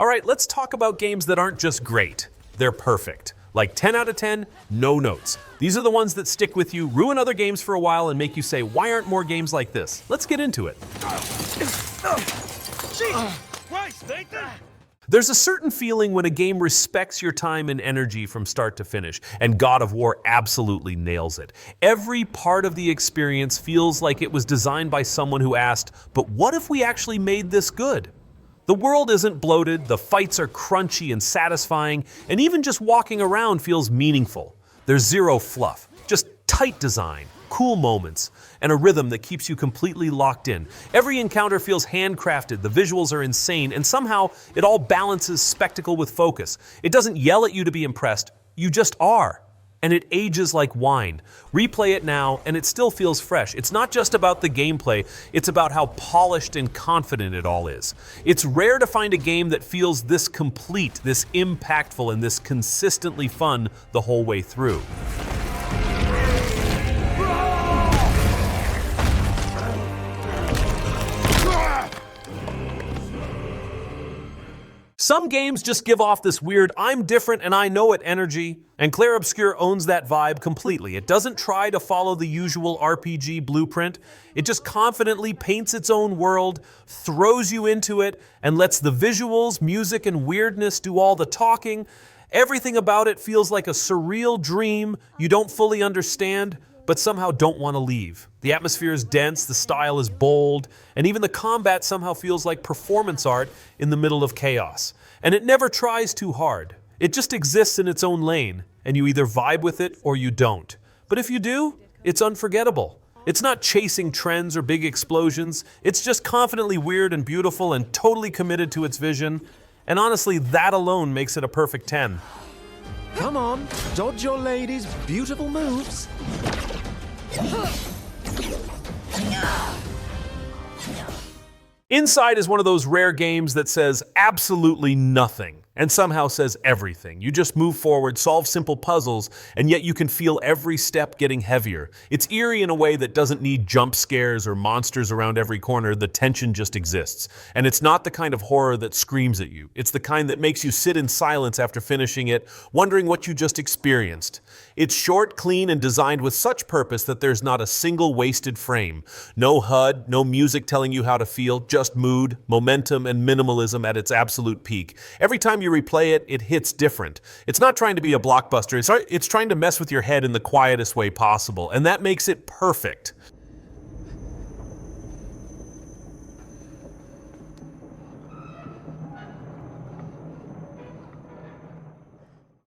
All right, let's talk about games that aren't just great, they're perfect. Like 10 out of 10, no notes. These are the ones that stick with you, ruin other games for a while, and make you say, why aren't more games like this? Let's get into it. There's a certain feeling when a game respects your time and energy from start to finish, and God of War absolutely nails it. Every part of the experience feels like it was designed by someone who asked, but what if we actually made this good? The world isn't bloated, the fights are crunchy and satisfying, and even just walking around feels meaningful. There's zero fluff, just tight design, cool moments, and a rhythm that keeps you completely locked in. Every encounter feels handcrafted, the visuals are insane, and somehow it all balances spectacle with focus. It doesn't yell at you to be impressed, you just are. And it ages like wine. Replay it now, and it still feels fresh. It's not just about the gameplay, it's about how polished and confident it all is. It's rare to find a game that feels this complete, this impactful, and this consistently fun the whole way through. Some games just give off this weird, I'm different and I know it energy, and Clair Obscur owns that vibe completely. It doesn't try to follow the usual RPG blueprint. It just confidently paints its own world, throws you into it, and lets the visuals, music, and weirdness do all the talking. Everything about it feels like a surreal dream you don't fully understand, but somehow don't want to leave. The atmosphere is dense, the style is bold, and even the combat somehow feels like performance art in the middle of chaos. And it never tries too hard. It just exists in its own lane, and you either vibe with it or you don't. But if you do, it's unforgettable. It's not chasing trends or big explosions. It's just confidently weird and beautiful and totally committed to its vision. And honestly, that alone makes it a perfect 10. Come on, dodge your lady's beautiful moves. Inside is one of those rare games that says absolutely nothing and somehow says everything. You just move forward, solve simple puzzles, and yet you can feel every step getting heavier. It's eerie in a way that doesn't need jump scares or monsters around every corner. The tension just exists. And it's not the kind of horror that screams at you. It's the kind that makes you sit in silence after finishing it, wondering what you just experienced. It's short, clean, and designed with such purpose that there's not a single wasted frame. No HUD, no music telling you how to feel, just mood, momentum, and minimalism at its absolute peak. Every time you replay it, it hits different. It's not trying to be a blockbuster, it's trying to mess with your head in the quietest way possible, and that makes it perfect.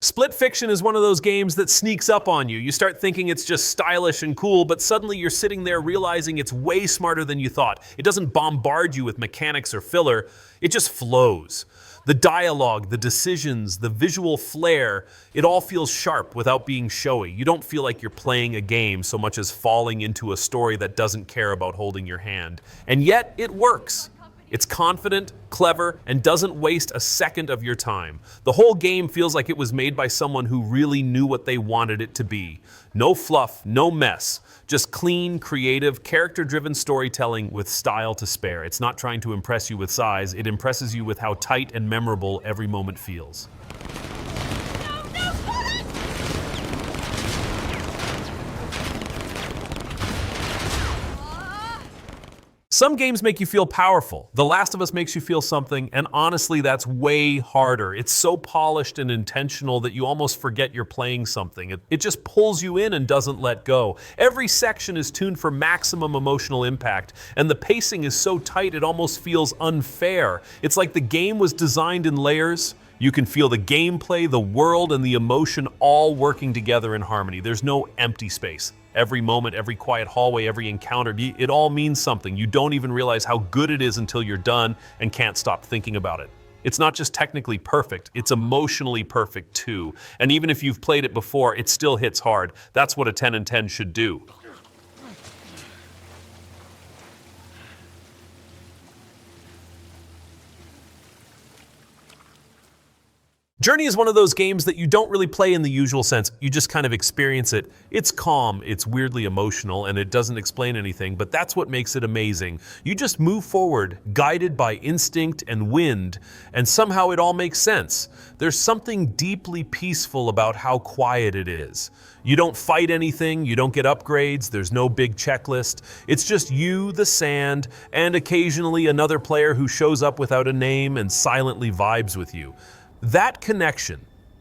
Split Fiction is one of those games that sneaks up on you. You start thinking it's just stylish and cool, but suddenly you're sitting there realizing it's way smarter than you thought. It doesn't bombard you with mechanics or filler, it just flows. The dialogue, the decisions, the visual flair, it all feels sharp without being showy. You don't feel like you're playing a game so much as falling into a story that doesn't care about holding your hand. And yet, it works. It's confident, clever, and doesn't waste a second of your time. The whole game feels like it was made by someone who really knew what they wanted it to be. No fluff, no mess, just clean, creative, character-driven storytelling with style to spare. It's not trying to impress you with size, it impresses you with how tight and memorable every moment feels. Some games make you feel powerful. The Last of Us makes you feel something, and honestly, that's way harder. It's so polished and intentional that you almost forget you're playing something. It just pulls you in and doesn't let go. Every section is tuned for maximum emotional impact, and the pacing is so tight it almost feels unfair. It's like the game was designed in layers. You can feel the gameplay, the world, and the emotion all working together in harmony. There's no empty space. Every moment, every quiet hallway, every encounter, it all means something. You don't even realize how good it is until you're done and can't stop thinking about it. It's not just technically perfect, it's emotionally perfect too. And even if you've played it before, it still hits hard. That's what a 10 and 10 should do. Journey is one of those games that you don't really play in the usual sense. You just kind of experience it. It's calm, it's weirdly emotional, and it doesn't explain anything, but that's what makes it amazing. You just move forward, guided by instinct and wind, and somehow it all makes sense. There's something deeply peaceful about how quiet it is. You don't fight anything, you don't get upgrades, there's no big checklist. It's just you, the sand, and occasionally another player who shows up without a name and silently vibes with you. That connection,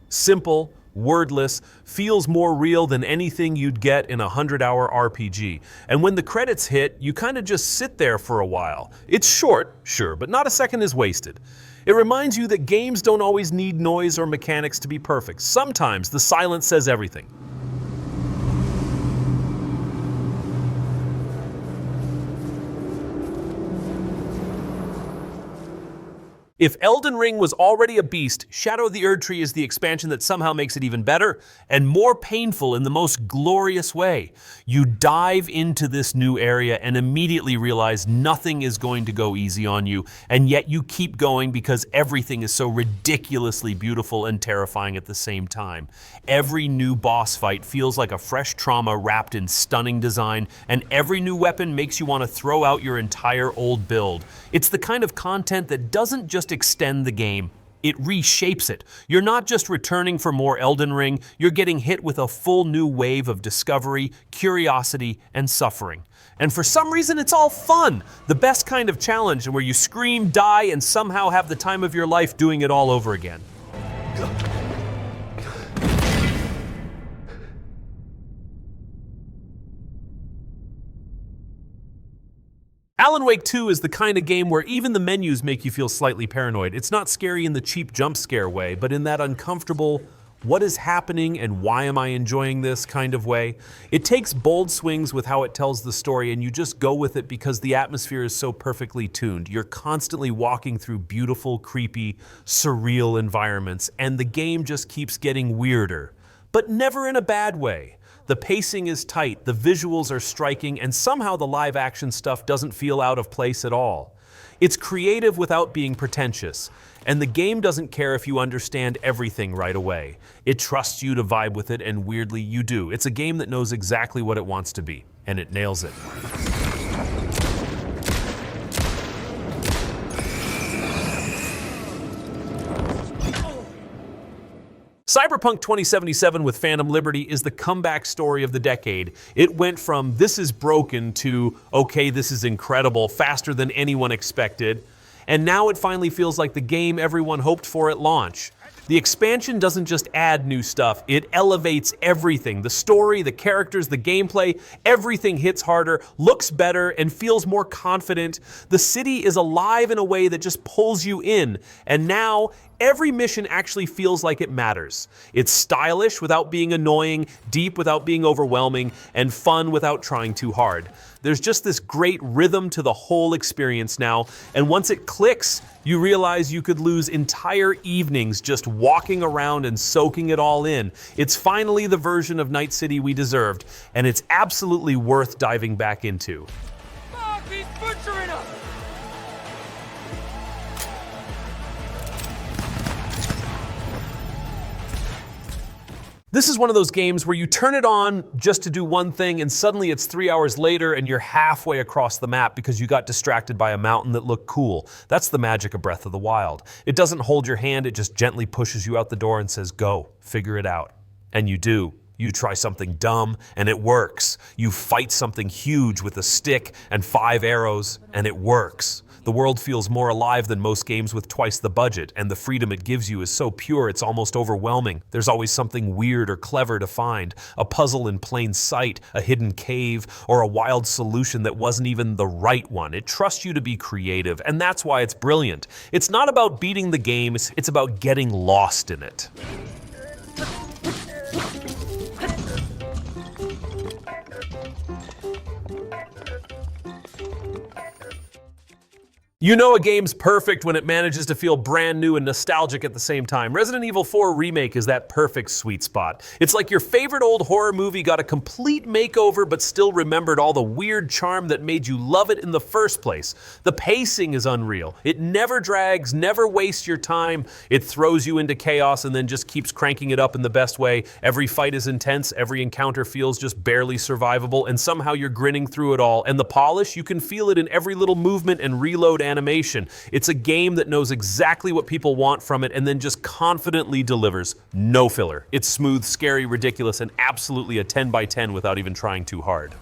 simple, wordless, feels more real than anything you'd get in a 100-hour RPG. And when the credits hit, you kind of just sit there for a while. It's short, sure, but not a second is wasted. It reminds you that games don't always need noise or mechanics to be perfect. Sometimes the silence says everything. If Elden Ring was already a beast, Shadow of the Erdtree is the expansion that somehow makes it even better and more painful in the most glorious way. You dive into this new area and immediately realize nothing is going to go easy on you, and yet you keep going because everything is so ridiculously beautiful and terrifying at the same time. Every new boss fight feels like a fresh trauma wrapped in stunning design, and every new weapon makes you want to throw out your entire old build. It's the kind of content that doesn't just extend the game, it reshapes it. You're not just returning for more Elden Ring, you're getting hit with a full new wave of discovery, curiosity, and suffering. And for some reason, it's all fun. The best kind of challenge where you scream, die, and somehow have the time of your life doing it all over again. Alan Wake 2 is the kind of game where even the menus make you feel slightly paranoid. It's not scary in the cheap jump scare way, but in that uncomfortable, what is happening and why am I enjoying this kind of way. It takes bold swings with how it tells the story, and you just go with it because the atmosphere is so perfectly tuned. You're constantly walking through beautiful, creepy, surreal environments, and the game just keeps getting weirder, but never in a bad way. The pacing is tight, the visuals are striking, and somehow the live action stuff doesn't feel out of place at all. It's creative without being pretentious, and the game doesn't care if you understand everything right away. It trusts you to vibe with it, and weirdly, you do. It's a game that knows exactly what it wants to be, and it nails it. Cyberpunk 2077 with Phantom Liberty is the comeback story of the decade. It went from this is broken to okay, this is incredible, faster than anyone expected, and now it finally feels like the game everyone hoped for at launch. The expansion doesn't just add new stuff, it elevates everything. The story, the characters, the gameplay, everything hits harder, looks better, and feels more confident. The city is alive in a way that just pulls you in, and now every mission actually feels like it matters. It's stylish without being annoying, deep without being overwhelming, and fun without trying too hard. There's just this great rhythm to the whole experience now, and once it clicks, you realize you could lose entire evenings just walking around and soaking it all in. It's finally the version of Night City we deserved, and it's absolutely worth diving back into. Fuck, he's butchering us! This is one of those games where you turn it on just to do one thing and suddenly it's 3 hours later and you're halfway across the map because you got distracted by a mountain that looked cool. That's the magic of Breath of the Wild. It doesn't hold your hand, it just gently pushes you out the door and says, go, figure it out. And you do. You try something dumb and it works. You fight something huge with a stick and 5 arrows and it works. The world feels more alive than most games with twice the budget, and the freedom it gives you is so pure it's almost overwhelming. There's always something weird or clever to find, a puzzle in plain sight, a hidden cave, or a wild solution that wasn't even the right one. It trusts you to be creative, and that's why it's brilliant. It's not about beating the game, it's about getting lost in it. You know a game's perfect when it manages to feel brand new and nostalgic at the same time. Resident Evil 4 Remake is that perfect sweet spot. It's like your favorite old horror movie got a complete makeover but still remembered all the weird charm that made you love it in the first place. The pacing is unreal. It never drags, never wastes your time. It throws you into chaos and then just keeps cranking it up in the best way. Every fight is intense, every encounter feels just barely survivable, and somehow you're grinning through it all. And the polish, you can feel it in every little movement and reload animation. It's a game that knows exactly what people want from it and then just confidently delivers. No filler. It's smooth, scary, ridiculous, and absolutely a 10 by 10 without even trying too hard.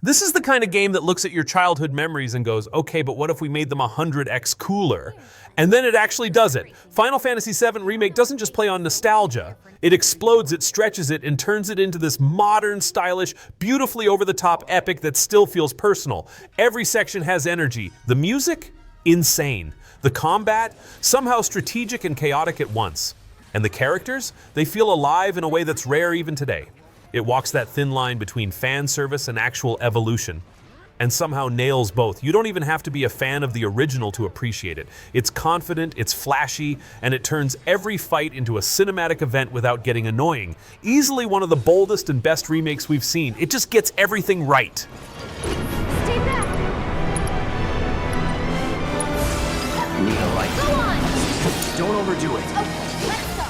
This is the kind of game that looks at your childhood memories and goes, okay, but what if we made them 100x cooler? And then it actually does it. Final Fantasy VII Remake doesn't just play on nostalgia. It explodes it, stretches it, and turns it into this modern, stylish, beautifully over-the-top epic that still feels personal. Every section has energy. The music? Insane. The combat? Somehow strategic and chaotic at once. And the characters? They feel alive in a way that's rare even today. It walks that thin line between fan service and actual evolution, and somehow nails both. You don't even have to be a fan of the original to appreciate it. It's confident, it's flashy, and it turns every fight into a cinematic event without getting annoying. Easily one of the boldest and best remakes we've seen. It just gets everything right. Stay back! Need a light. Go on! Don't overdo it. Okay, let's go!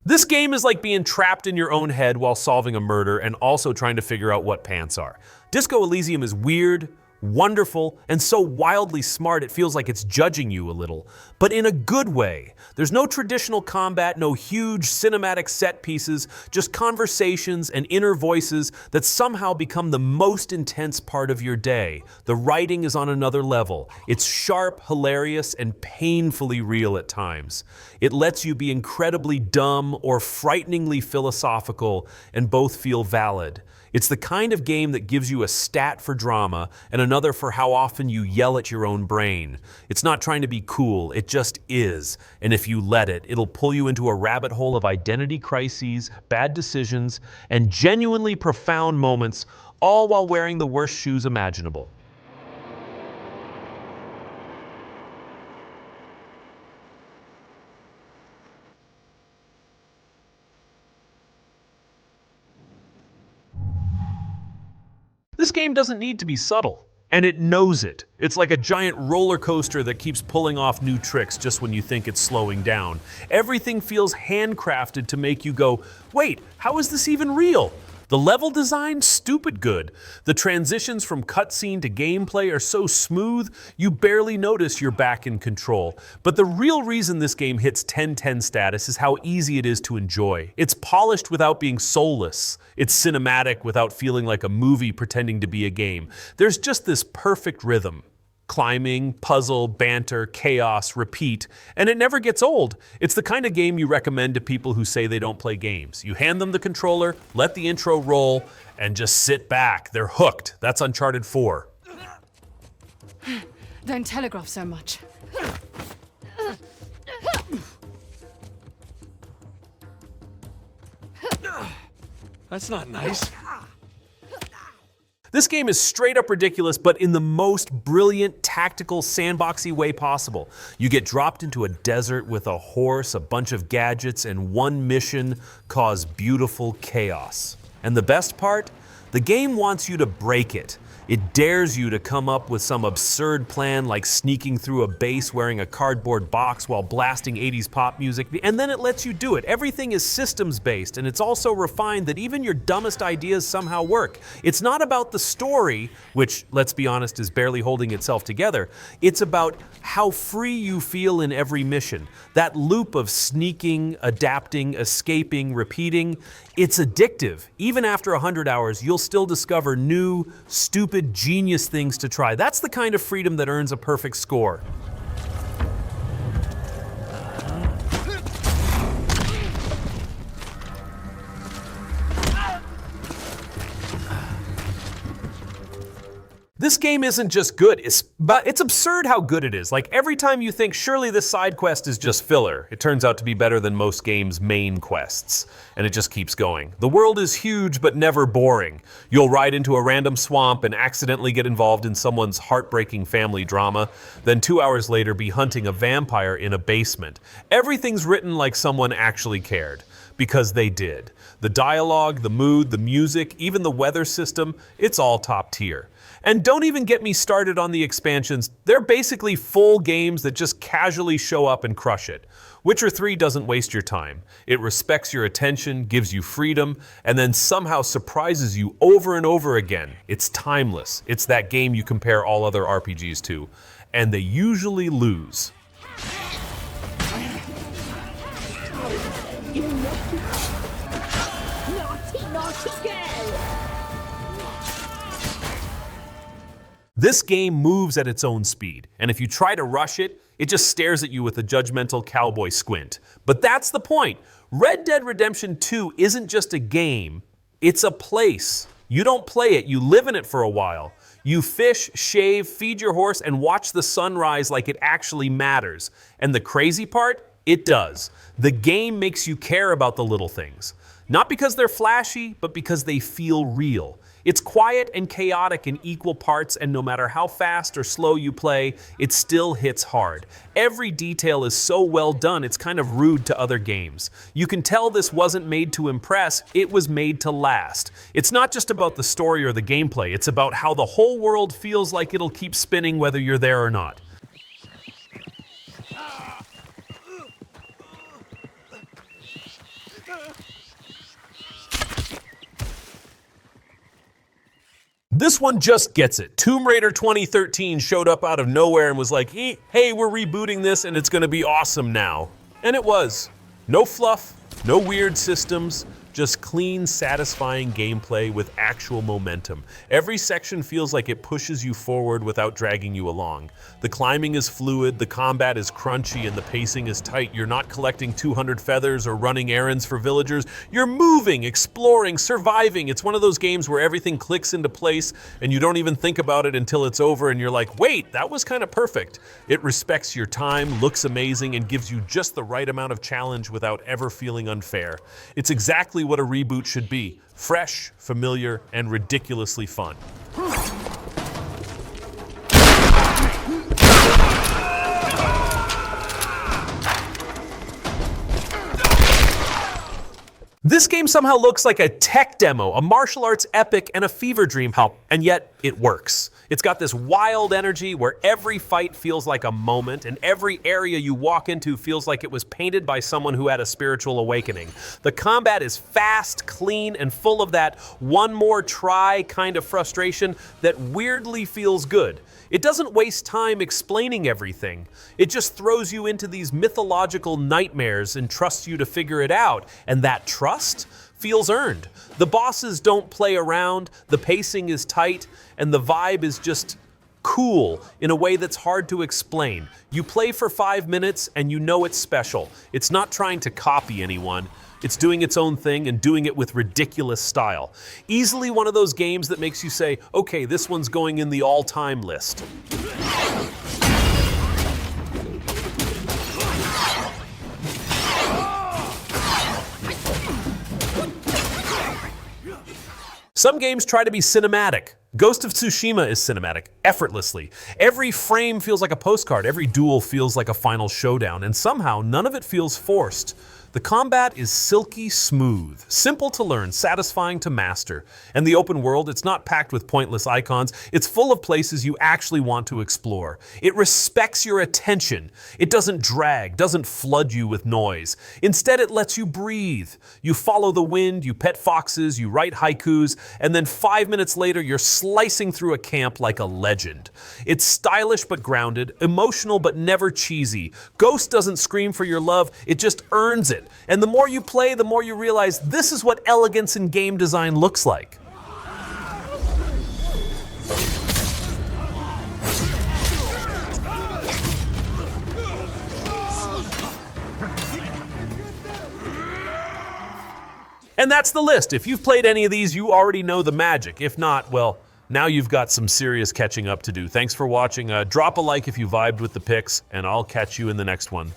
This game is like being trapped in your own head while solving a murder and also trying to figure out what pants are. Disco Elysium is weird, wonderful, and so wildly smart it feels like it's judging you a little, but in a good way. There's no traditional combat, no huge cinematic set pieces, just conversations and inner voices that somehow become the most intense part of your day. The writing is on another level. It's sharp, hilarious, and painfully real at times. It lets you be incredibly dumb or frighteningly philosophical, and both feel valid. It's the kind of game that gives you a stat for drama and another for how often you yell at your own brain. It's not trying to be cool, it just is. And if you let it, it'll pull you into a rabbit hole of identity crises, bad decisions, and genuinely profound moments, all while wearing the worst shoes imaginable. This game doesn't need to be subtle, and it knows it. It's like a giant roller coaster that keeps pulling off new tricks just when you think it's slowing down. Everything feels handcrafted to make you go, wait, how is this even real? The level design, stupid good. The transitions from cutscene to gameplay are so smooth, you barely notice you're back in control. But the real reason this game hits 10/10 status is how easy it is to enjoy. It's polished without being soulless. It's cinematic without feeling like a movie pretending to be a game. There's just this perfect rhythm. Climbing, puzzle, banter, chaos, repeat, and it never gets old. It's the kind of game you recommend to people who say they don't play games. You hand them the controller, let the intro roll, and just sit back. They're hooked. That's Uncharted 4. Don't telegraph so much. That's not nice. This game is straight up ridiculous, but in the most brilliant, tactical, sandboxy way possible. You get dropped into a desert with a horse, a bunch of gadgets, and one mission cause beautiful chaos. And the best part? The game wants you to break it. It dares you to come up with some absurd plan like sneaking through a base wearing a cardboard box while blasting 80s pop music, and then it lets you do it. Everything is systems-based, and it's also refined that even your dumbest ideas somehow work. It's not about the story, which, let's be honest, is barely holding itself together. It's about how free you feel in every mission. That loop of sneaking, adapting, escaping, repeating, it's addictive. Even after 100 hours, you'll still discover new, stupid, genius things to try. That's the kind of freedom that earns a perfect score. This game isn't just good, but it's absurd how good it is. Like every time you think, surely this side quest is just filler, it turns out to be better than most games' main quests. And it just keeps going. The world is huge, but never boring. You'll ride into a random swamp and accidentally get involved in someone's heartbreaking family drama, then 2 hours later be hunting a vampire in a basement. Everything's written like someone actually cared. Because they did. The dialogue, the mood, the music, even the weather system, it's all top tier. And don't even get me started on the expansions. They're basically full games that just casually show up and crush it. Witcher 3 doesn't waste your time. It respects your attention, gives you freedom, and then somehow surprises you over and over again. It's timeless. It's that game you compare all other RPGs to. And they usually lose. This game moves at its own speed, and if you try to rush it, it just stares at you with a judgmental cowboy squint. But that's the point. Red Dead Redemption 2 isn't just a game, it's a place. You don't play it, you live in it for a while. You fish, shave, feed your horse, and watch the sunrise like it actually matters. And the crazy part? It does. The game makes you care about the little things. Not because they're flashy, but because they feel real. It's quiet and chaotic in equal parts, and no matter how fast or slow you play, it still hits hard. Every detail is so well done, it's kind of rude to other games. You can tell this wasn't made to impress, it was made to last. It's not just about the story or the gameplay, it's about how the whole world feels like it'll keep spinning whether you're there or not. This one just gets it. Tomb Raider 2013 showed up out of nowhere and was like, hey, we're rebooting this and it's gonna be awesome now. And it was. No fluff, no weird systems, just clean, satisfying gameplay with actual momentum. Every section feels like it pushes you forward without dragging you along. The climbing is fluid, the combat is crunchy, and the pacing is tight. You're not collecting 200 feathers or running errands for villagers. You're moving, exploring, surviving. It's one of those games where everything clicks into place and you don't even think about it until it's over and you're like, wait, that was kind of perfect. It respects your time, looks amazing, and gives you just the right amount of challenge without ever feeling unfair. It's exactly what a reboot should be. Fresh, familiar, and ridiculously fun. This game somehow looks like a tech demo, a martial arts epic, and a fever dream, and yet it works. It's got this wild energy where every fight feels like a moment, and every area you walk into feels like it was painted by someone who had a spiritual awakening. The combat is fast, clean, and full of that one more try kind of frustration that weirdly feels good. It doesn't waste time explaining everything. It just throws you into these mythological nightmares and trusts you to figure it out. And that trust feels earned. The bosses don't play around, the pacing is tight, and the vibe is just cool in a way that's hard to explain. You play for 5 minutes and you know it's special. It's not trying to copy anyone. It's doing its own thing and doing it with ridiculous style. Easily one of those games that makes you say, okay, this one's going in the all-time list. Some games try to be cinematic. Ghost of Tsushima is cinematic, effortlessly. Every frame feels like a postcard, every duel feels like a final showdown, and somehow none of it feels forced. The combat is silky smooth, simple to learn, satisfying to master. And the open world, it's not packed with pointless icons, it's full of places you actually want to explore. It respects your attention. It doesn't drag, doesn't flood you with noise. Instead, it lets you breathe. You follow the wind, you pet foxes, you write haikus, and then 5 minutes later, you're slicing through a camp like a legend. It's stylish but grounded, emotional but never cheesy. Ghost doesn't scream for your love, it just earns it. And the more you play, the more you realize this is what elegance in game design looks like. And that's the list. If you've played any of these, you already know the magic. If not, well, Now you've got some serious catching up to do. Thanks for watching. Drop a like if you vibed with the picks, and I'll catch you in the next one.